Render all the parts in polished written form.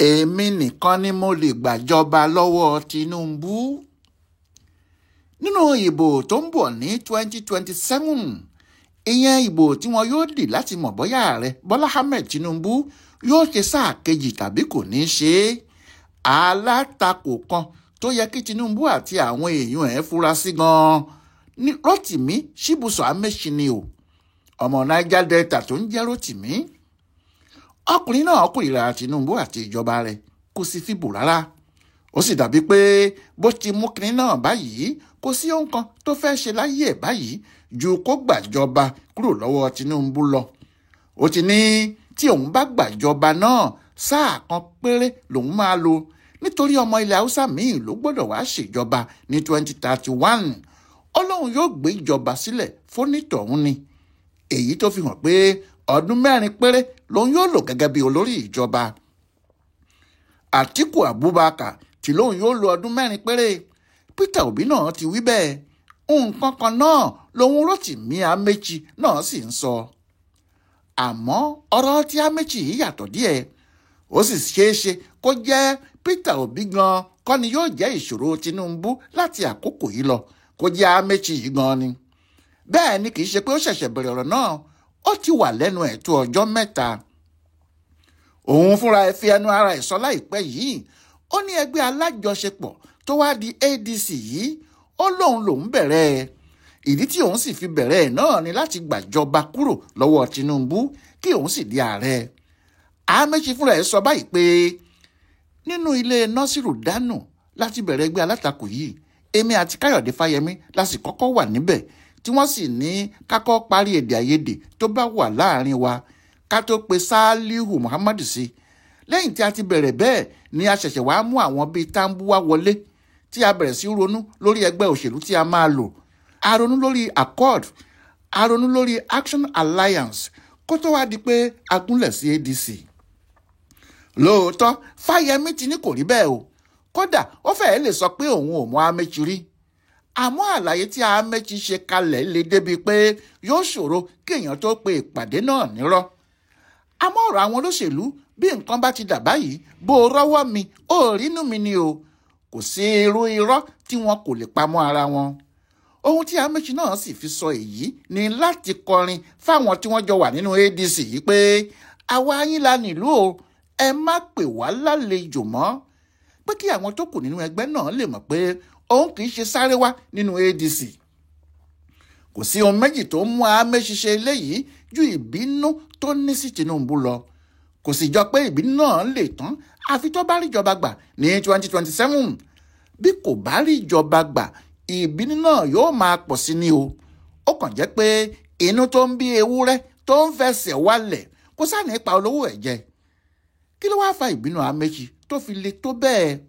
èmi nìkan ni mo lè gbàjọba lọ́wọ́ Tinubu nínú ìbò tó ń bọ̀ ní 2027 ìyẹn ìbò tí wọn yóò dì láti mọ̀ bóyá ààrẹ Bọ́lá Ahmed Tinubu yóò ṣe sáà kejì tàbí kò ní ṣe é. Alátakò kan tó yẹ kí Tinubu àti àwọn èèyàn ẹ̀ fura sí gan-an ní Rotimi Shibuso Amaechi ni o, ọmọ Niger Delta tó ń jẹ́ Rotimi. Ọkùnrin náà kórìíra Tinubu àti ìjọba rẹ̀ kò sì fi bò rárá. Ó sì dàbí pé bó ti mú kinní náà báyìí kò sí ohun kan tó fẹ́ ṣe láyé ẹ̀ báyìí ju kó gbàjọba kúrò lọ́wọ́ Tinubu lọ. Ó ti ní tí òun bá gbàjọba náà sáà kan péré lòun máa lò nítorí ọmọ ilẹ̀ Haúsá míì ló gbọ́dọ̀ wá ṣèjọba ní 2031. Ọlọ́run yóò gbé ìjọba sílẹ̀ fónítọ̀hún ni, èyí tó fi hàn pé ọdún 4 péré lòun yóò lò gẹ́gẹ́ bí olórí ìjọba. Àtíkù Abubakar tí lòun yóò lo ọdún 4 péré. Peter Obi náà ti wí bẹ́ẹ̀. Nǹkan kan náà lòun Rotimi Amaechi náà sì ń sọ. Àmọ́ ọ̀rọ̀ tí Amaechi yìí yàtọ̀ díẹ̀. Ó sì ṣeéṣe kó jẹ́ Peter Obi gan kọ́ ni yóò jẹ́ ìṣòro Tinubu láti àkókò yìí lọ, kó jẹ́ Amaechi yìí gan ni. Bẹ́ẹ̀ ni kì í ṣe pé ó ṣẹ̀ṣẹ̀ bẹ̀rẹ̀ ọ̀rọ̀ náà, ó ti wà lẹ́nu ẹ̀ tó ọjọ́ 3. Òun fúnra ẹ̀ fi ẹnu ara ẹ̀ sọ láìpẹ́ yìí. Ó ní ẹgbẹ́ alájọṣepọ̀ tó wá di ADC yìí, ó lòun bẹ̀rẹ̀ ẹ̀. Ìdí tí òun sì fi bẹ̀rẹ̀ ẹ̀ náà ni láti gbàjọba kúrò lọ́wọ́ Tinubu kí òun sì di ààrẹ. Amaechi fúnra ẹ̀ sọ báyìí pé nínú ilé Nasiru Dano láti bẹ̀rẹ̀ ẹgbẹ́ alátakò yìí, èmi àti Káyọ̀dé Fáyẹmí la sì kọ́kọ́ wà níbẹ̀ tí wọ́n sì ní kákọ́ parí èdè àìyedè tó bá wà láàrin wa ká tó pe Salihu Muhammadu sí. Lẹ́yìn tí a ti bẹ̀rẹ̀ bẹ́ẹ̀ ni a ṣẹ̀ṣẹ̀ wá mú àwọn bíi Tambuwa wọlé tí a bẹ̀rẹ̀ sí ronú lórí ẹgbẹ́ òṣèlú tí a máa lò. A ronú lórí Accord, a ronú lórí Action Alliance kó tó wá di pé a gúnlẹ̀ sí ADC. Lóòótọ́ Fáyẹmí ti ní kò rí bẹ́ẹ̀ o, kódà ó fẹ́ẹ́ lè sọ pé òun ò mọ Amaechi rí. Àmọ́ àlàyé tí Amaechi ṣe kalẹ̀ lè débi pé yóò ṣòro kí èèyàn tó pe ìpàdé náà nírọ́. Àmọ́ ọ̀rọ̀ àwọn olóṣèlú bí nǹkan bá ti dà báyìí, bó o rọ́wọ́ mi ó rínú mi ni o. Kò sí irú irọ́ tí wọn kò lè pamọ́ ara wọn. Ohun tí Amaechi náà sì fi sọ èyí ni láti kọrin fáwọn tí wọ́n jọ wà nínú ADC yìí pé àwa yín la nílùú o, ẹ má pè wá lálejò mọ́. Pé kí àwọn tó kù nínú ẹgbẹ́ náà lè mọ̀ pé òun kì í ṣe sáré wá nínú ADC. Kò sí ohun méjì tó mú Amaechi ṣe eléyìí ju ìbínú tó ní sí Tinubu lọ. Kò sì jọ pé ìbínú náà lè tán àfi tó bá rí ìjọba gbà ní 2027. Bí kò bá rí ìjọba gbà, ìbínú náà yóò máa pọ̀ sí ni o. Ó kàn jẹ́ pé inú tó ń bí ewúrẹ́ tó ń fẹsẹ̀ wálẹ̀ kò sáà ní pa olówó ẹ̀ jẹ. Kí ló wáá fa ìbínú Amaechi tó fi le tó bẹ́ẹ̀?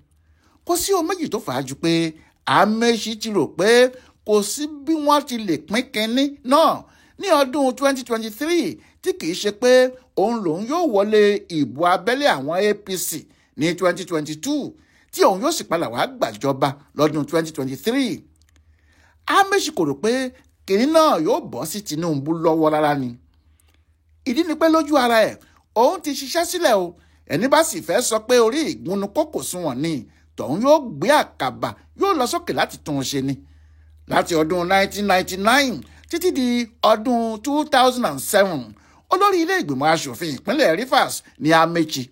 Kò sí ohun méjì tó fà á ju pé Amaechi ti rò pé kò sí bí wọ́n ti lè pín kínní náà ní ọdún 2023 tí kìí ṣe pé òun lòun yóò wọlé ìbò abẹ́lé àwọn APC ní 2022 tí òun yóò sì padà wá gbàjọba lọ́dún 2023. Amaechi kò rò pé kínní náà yóò bọ́ sí Tinubu lọ́wọ́ rárá ni. Ìdí ni pé lójú ara ẹ̀ òun ti ṣiṣẹ́ sílẹ̀ o. Ẹni bá sì fẹ́ sọ pé orí ìgúnnu kókò sunwọ̀n ni tọ̀hún yóò gbé àkàbà yóò lọ sókè láti tún un ṣe ni. Láti ọdún 1999 títí di ọdún 2007 olórí ilé ìgbìmọ̀ aṣòfin ìpínlẹ̀ Rivers ní Amaechi.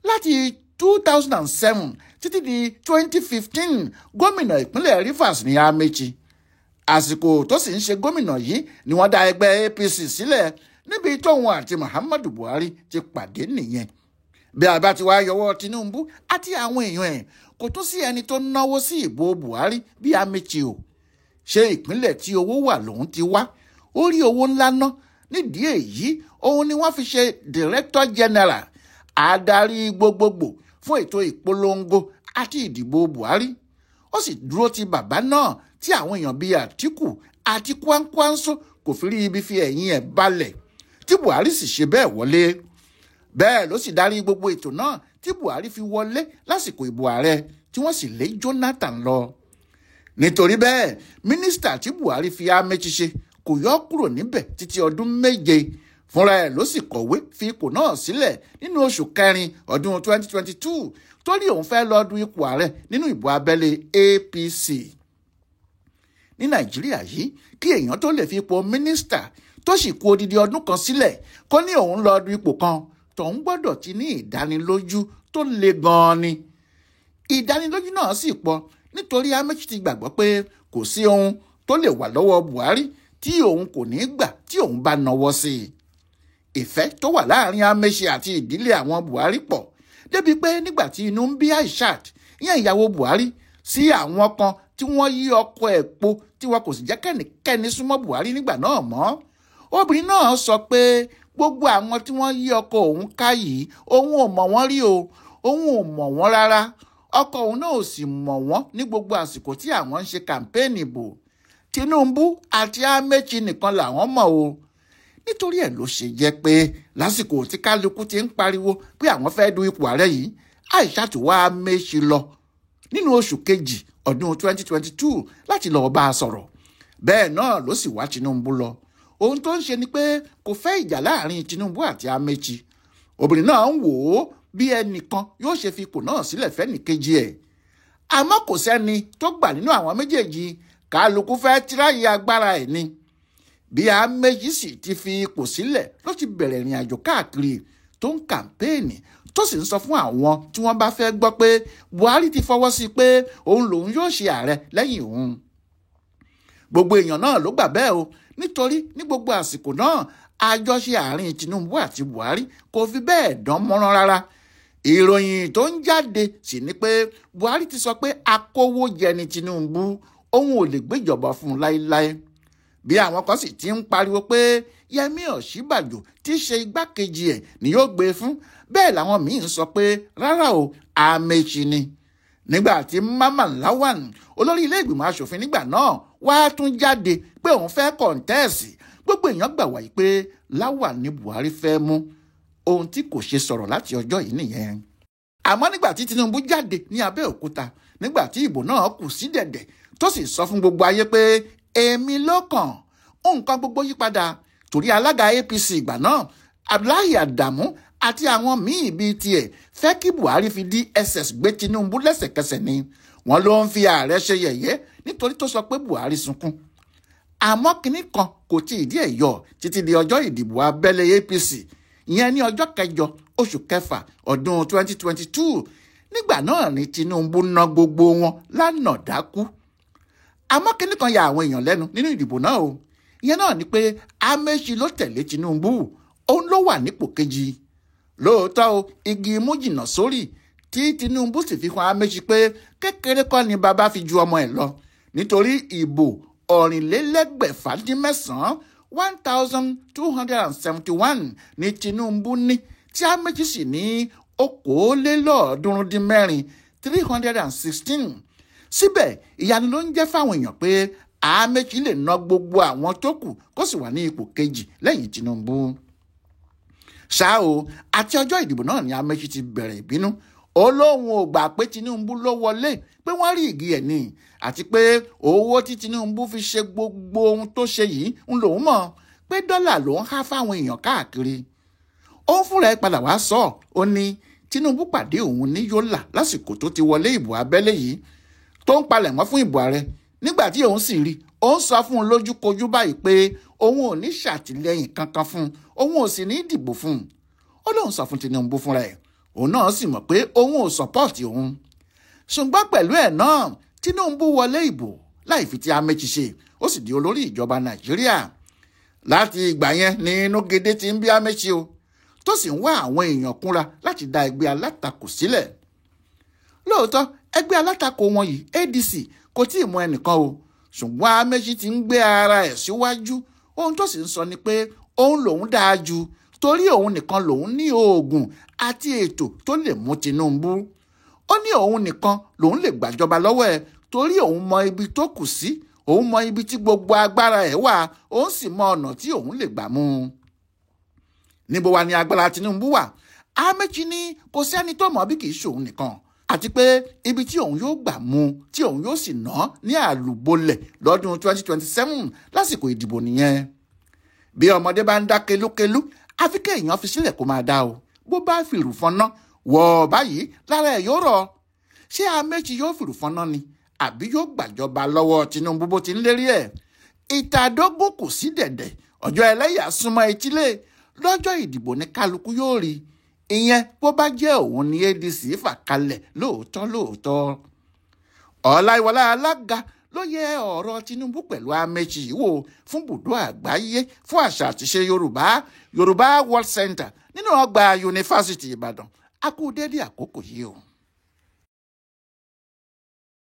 Láti 2007 títí di 2015 gómìnà ìpínlẹ̀ Rivers ní Amaechi. Àsìkò tó sì ń ṣe gómìnà yìí ni wọ́n dá ẹgbẹ́ APC sílẹ̀ níbi tóun àti Muhammadu Buhari ti pàdé nìyẹn. Bí a bá ti wá yọwọ́ Tinubu àti àwọn èèyàn ẹ̀, kò tún sí ẹni tó náwó sí ìbò Buhari bí Amaechi o. Ṣé ìpínlẹ̀ tí owó wà lòun ti wá? Ó rí owó ńlá ná. Nídìí èyí, òun ni wọ́n fi ṣe Director General, adarí gbogbogbò fún ètò ìpolongo àti ìdìbò Buhari. Ó sì dúró ti bàbá náà tí àwọn èèyàn bíi Àtíkù àti Kwankwanso kò fi rí ibi fi ẹ̀yìn ẹ̀ balẹ̀, tí Buhari sì ṣe bẹ́ẹ̀ wọlé. Bẹ́ẹ̀ ló sì darí gbogbo ètò náà tí Buhari fi wọlé lásìkò ìbò ààrẹ tí wọ́n sì lé Jonathan lọ. Nítorí bẹ́ẹ̀, mínísítà tí Buhari fi Amaechi ṣe kò yọ kúrò níbẹ̀ títí ọdún 7 fúnra ẹ̀ ló sì kọ̀wé fi ipò náà sílẹ̀ nínú oṣù kẹrin ọdún 2022 torí òun fẹ́ lọ du ipò ààrẹ nínú ìbò abẹ́lé APC. Ní Nàìjíríà yìí, kí èèyàn tó lè fi ipò mínísítà tó sì kù odidi ọdún kan sílẹ̀ kó ní òun lọ du ipò kan, tòun gbọ́dọ̀ ti ní ìdánilójú tó le gan-an ni. Ìdánilójú náà sì pọ̀ nítorí Amaechi ti gbàgbọ́ pé kò sí ohun tó lè wà lọ́wọ́ Buhari tí òun kò ní gbà tí òun bá nawọ́ sí i. Ìfẹ́ tó wà láàrin Amaechi àti ìdílé àwọn Buhari pọ̀ débi pé nígbà tí inú ń bí Aishat, ìyẹn ìyàwó Buhari, sí àwọn kan tí wọ́n yí ọkọ ẹ̀ po tí wọn kò sì jẹ́ kẹ́nikẹ́ni súnmọ́ Buhari nígbà náà mọ́. Obìnrin náà sọ pé gbogbo àwọn tí wọ́n yí ọkọ òun ká yìí òun ò mọ̀ wọ́n rí o, òun ò mọ̀ wọ́n rárá. Ọkọ òun náà ò sì mọ̀ wọ́n ní gbogbo àsìkò tí àwọn ń ṣe kàmpéènì bò. Tinubu àti Amaechi nìkan làwọn mọ̀ o. Nítorí ẹ̀ ló ṣe jẹ́ pé lásìkò tí kálukú ti ń pariwo pé àwọn fẹ́ du ipò ààrẹ yìí, Aishat wá Amaechi lọ nínú oṣù kejì ọdún 2022 láti lọ́ọ́ bá a sọ̀rọ̀. Bẹ́ẹ̀ náà ló sì wá Tinubu lọ. Ohun tó ń ṣe ni pé kò fẹ́ ìjà láàrin Tinubu àti Amaechi. Obìnrin náà ń wò ó bí ẹnìkan yóò ṣe fi ipò náà sílẹ̀ fẹ́nìkejì ẹ̀. Àmọ́ kò sẹ́ni tó gbà nínú àwọn méjèèjì, kálukú fẹ́ tíráyé agbára ẹ̀ ni. Bí Amaechi sì ti fi ipò sílẹ̀ ló ti bẹ̀rẹ̀ ìrìn àjò káàkiri tó ń kàmpéènì tó sì ń sọ fún àwọn tí wọ́n bá fẹ́ gbọ́ pé Buhari ti fọwọ́ sí pé òun lòun yóò ṣe ààrẹ lẹ́yìn òun. Gbogbo èèyàn náà ló gbà bẹ́ẹ̀ o, nítorí ní gbogbo àsìkò náà àjọṣe àárín Tinubu àti Buhari kò fi bẹ́ẹ̀ dán mọ́rán rárá. Ìròyìn tó ń jáde sì ni pé Buhari ti sọ pé akówójẹ ni Tinubu, òun ò lè gbéjọba fún un láéláé. Bí àwọn kan sì ti ń pariwo pé Yẹmí Ọ̀ṣínbàjò tí í ṣe igbákejì ẹ̀ ni yóò gbé fún, bẹ́ẹ̀ làwọn míì ń sọ pé rárá o, Amaechi ni. Nígbà tí Mamman Lawan, olórí ilé ìgbìmọ̀ asòfin nígbà náà, wá tún jáde pé òun fẹ́ kọ̀ǹtẹ́ẹ̀sì, gbogbo èèyàn gbà wáyé pé Lawan ni Buhari fẹ́ mú. Ohun tí kò ṣe sọ̀rọ̀ láti ọjọ́ yìí nìyẹn. Àmọ́ nígbà tí Tinubu jáde ní Abẹ́òkúta, nígbà tí ìbò náà kù sí dẹ̀dẹ̀, tó sì sọ fún gbogbo ayé pé èmi ló kàn, nǹkan gbogbo yí padà torí alága APC ìgbà náà, Abdullahi Adamu àti àwọn míì bíi tiẹ̀ fẹ́ kí Buhari fi DSS gbé Tinubu lẹ́sẹ̀kẹsẹ̀ ni. Wọ́n ló ń fi ààrẹ ṣe yẹ̀yẹ́ nítorí tó sọ pé Buhari sunkún. Àmọ́ kinní kan kò tí ì díẹ̀ yọ títí di ọjọ́ ìdìbò abẹ́lé APC, ìyẹn ní ọjọ́ kẹjọ oṣù kẹfà ọdún 2022. Nígbà náà ni Tinubu ná gbogbo wọn lánàá dákú. Àmọ́ kinní kan ya àwọn èèyàn lẹ́nu nínú ìdìbò náà o. Ìyẹn náà ni pé Amaechi ló tẹ̀lé Tinubu, òun ló wà nípò kejì. Lóòótọ́ o, igi imú jìnnà sórí tí Tinubu sì fi hàn Amaechi pé kékeré kọ́ ni bàbá fi ju ọmọ ẹ̀ lọ, nítorí ìbò 4,689 1,271 ní Tinubu ní, tí Amaechi sì ní 316. Síbẹ̀ ìyanu ló ń jẹ́ fáwọn èèyàn pé Amaechi lè ná gbogbo àwọn tó kù kó sì wà ní ipò kejì lẹ́yìn Tinubu. Ṣá o, àti ọjọ́ ìdìbò náà ni Amaechi ti bẹ̀rẹ̀ ìbínú. Ó lóun ò gbà pé Tinubu ló wọlé, pé wọ́n rí igi ẹ̀ ni, àti pé owó tí Tinubu fi ṣe gbogbo ohun tó ṣe yìí ń lòun mọ̀, pé dọ́là ló ń há fáwọn èèyàn káàkiri. Ó ń fúnra ẹ̀ padà wá sọ, ó ní Tinubu pàdé òun ní Yólà lásìkò tó ti wọlé ìbò abẹ́lé yìí tó ń palẹ̀mọ́ fún ìbò ààrẹ. Nígbà tí òun sì rí, òun sọ fún un lójúkojú báyìí pé òun ò ní ṣàtìlẹ́yìn kankan fún un, òun ò sì ní dìbò fún un. Ó lóun sọ fún Tinubu fúnra ẹ̀, òun náà sì mọ̀ pé òun ò sọ́pọ́ọ̀tì òun. Ṣùgbọ́n pẹ̀lú ẹ̀ náà, Tinubu wọlé ìbò láì fi ti Amaechi ṣe, ó sì di olórí ìjọba Nàìjíríà. Láti ìgbà yẹn ni inú gèdè ti ń bí Amaechi o, tó sì ń wá àwọn èèyàn kúnra láti dá ẹgbẹ́ alátakò sílẹ̀. Lóòótọ́ ẹgbẹ́ alátakò wọn yìí, ADC, kò tí ì mọ ẹnìkan o, ṣùgbọ́n Amaechi ti ń gbé ara ẹ̀ síwájú. Ohun tó sì ń sọ ni pé òun lòun dáa jù, torí òun nìkan lòun ní oògùn àti ètò tó lè mú Tinubu. Ó ní òun nìkan lòun lè gbàjọba lọ́wọ́ ẹ̀, torí òun mọ ibi tó kù sí, òun mọ ibi tí gbogbo agbára ẹ̀ wà, òun sì mọ ọ̀nà tí òun lè gbà mú un. Níbo wá ni agbára Tinubu wà? Amaechi ní kò sẹ́ni tó mọ̀ bí kì í ṣòun nìkan, àti pé ibi tí òun yóò gbà mú, tí òun yóò sì ná ní àlùbọ́lẹ̀ lọ́dún 2027 lásìkò ìdìbò nìyẹn. bí ọmọdé bá ń dá kelúkelú àfi kéèyàn fi sílẹ̀ kó máa dá o. bó bá fìrù fọnná wọ̀ báyìí lára ẹ̀ yóò rọ̀. ṣé Amechi yóò fìrù fọnná ni àbí yóò gbàjọba lọ́wọ́ Tinubu bó ti ń lérí ẹ̀? ìtàdógún kò sí dẹ̀dẹ̀, ọjọ́ ẹlẹ́yà súnmọ́ etílé. lọ́jọ́ ìdìbò ní kálukú yóò rí, ìyẹn bó bá jẹ́ òun ní ADC fà kalẹ̀ lóòótọ́. Ọláyíwọlá Alága ló yẹ ọ̀rọ̀ Tinubu pẹ̀lú Amechi yìí wò fún bùdó àgbáyé fún àṣà àtiṣe Yorùbá World Center nínú ọgbà yunifásitì Ìbàdàn. A kú dédé àkókò yìí o.